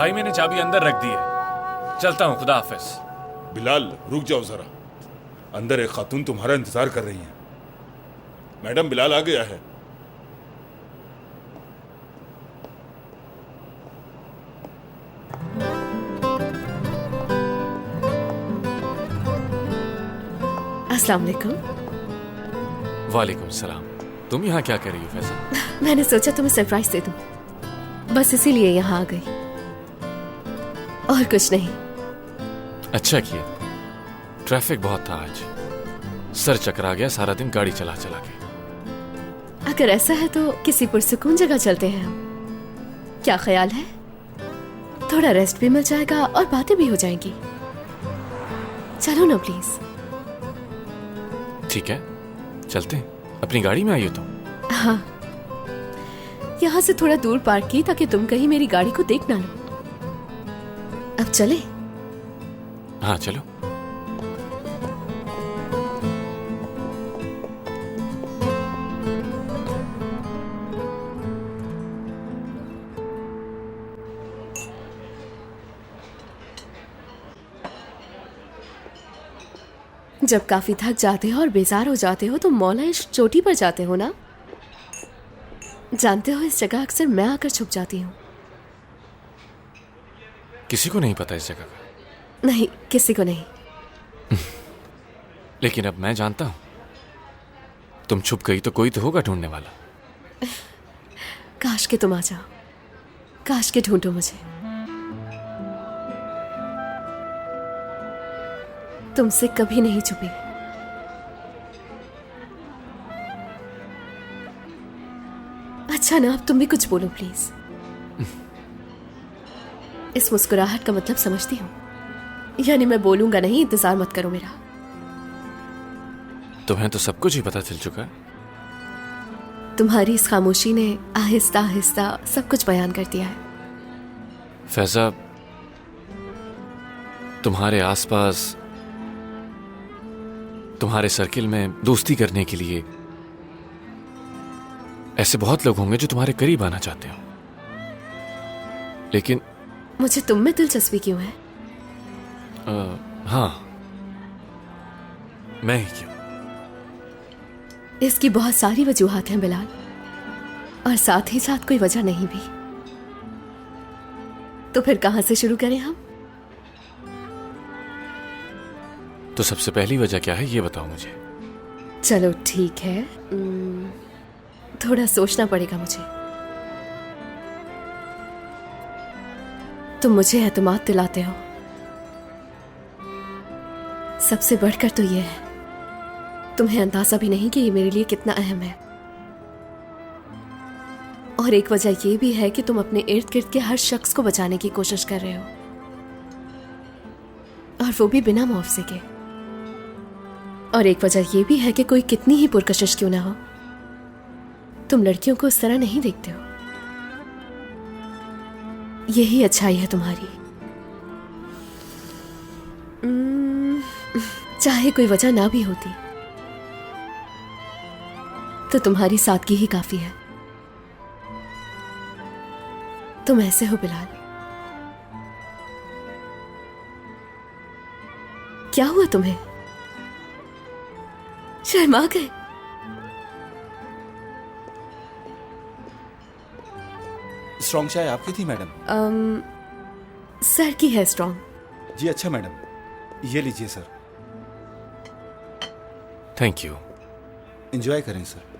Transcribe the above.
भाई मैंने चाबी अंदर रख दी है, चलता हूँ, खुदा हाफिज। बिलाल रुक जाओ जरा, अंदर एक खातून तुम्हारा इंतजार कर रही हैं। मैडम बिलाल आ गया है। अस्सलाम वालेकुम। वालेकुम सलाम। तुम यहाँ क्या कर रही हो फैजल? मैंने सोचा तुम्हें सरप्राइज दे दूं, बस इसीलिए यहाँ आ गई, और कुछ नहीं। अच्छा किया, ट्रैफिक बहुत था आज, सर चकरा गया सारा दिन गाड़ी चला चला के। अगर ऐसा है तो किसी पुरसुकून जगह चलते हैं हम, क्या ख्याल है? थोड़ा रेस्ट भी मिल जाएगा और बातें भी हो जाएंगी। चलो ना प्लीज। ठीक है, चलते हैं। अपनी गाड़ी में आई हो तुम? हाँ, यहाँ से थोड़ा दूर पार्क की ताकि तुम कहीं मेरी गाड़ी को देख ना लो। अब चले? हाँ चलो। जब काफी थक जाते हो और बेजार हो जाते हो तो मौला इस चोटी पर जाते हो ना। जानते हो इस जगह अक्सर मैं आकर छुप जाती हूँ। किसी को नहीं पता इस जगह का? नहीं, किसी को नहीं। लेकिन अब मैं जानता हूं, तुम छुप गई तो कोई तो होगा ढूंढने वाला। काश के तुम आ जाओ, काश के ढूंढो मुझे। तुमसे कभी नहीं छुपी। अच्छा ना, अब तुम भी कुछ बोलो प्लीज। इस मुस्कुराहट का मतलब समझती हूँ, यानी मैं बोलूंगा नहीं, इंतजार मत करो मेरा। तुम्हें तो सब कुछ ही पता चल चुका है। तुम्हारी इस खामोशी ने आहिस्ता आहिस्ता सब कुछ बयान कर दिया है। फैजा, तुम्हारे आसपास, तुम्हारे सर्किल में दोस्ती करने के लिए ऐसे बहुत लोग होंगे जो तुम्हारे करीब आना चाहते हो, लेकिन मुझे तुम में दिलचस्पी क्यों है? हाँ, मैं ही क्यों? इसकी बहुत सारी वजूहात हैं बिलाल, और साथ ही साथ कोई वजह नहीं भी। तो फिर कहां से शुरू करें हम? तो सबसे पहली वजह क्या है ये बताओ मुझे। चलो ठीक है, थोड़ा सोचना पड़ेगा मुझे। तुम मुझे एतमाद दिलाते हो, सबसे बढ़कर तो ये है, तुम्हें अंदाजा भी नहीं कि ये मेरे लिए कितना अहम है। और एक वजह ये भी है कि तुम अपने इर्द गिर्द के हर शख्स को बचाने की कोशिश कर रहे हो, और वो भी बिना मुआवजे के। और एक वजह यह भी है कि कोई कितनी ही पुरकशिश क्यों ना हो, तुम लड़कियों को उस तरह नहीं देखते हो। यही अच्छाई है तुम्हारी। चाहे कोई वजह ना भी होती तो तुम्हारी सादगी ही काफी है। तुम ऐसे हो बिलाल। क्या हुआ तुम्हें? शर्मा गए? स्ट्रॉन्ग चाय आपकी थी मैडम? सर की है स्ट्रॉन्ग। जी अच्छा मैडम, ये लीजिए सर। Thank you. एंजॉय करें सर।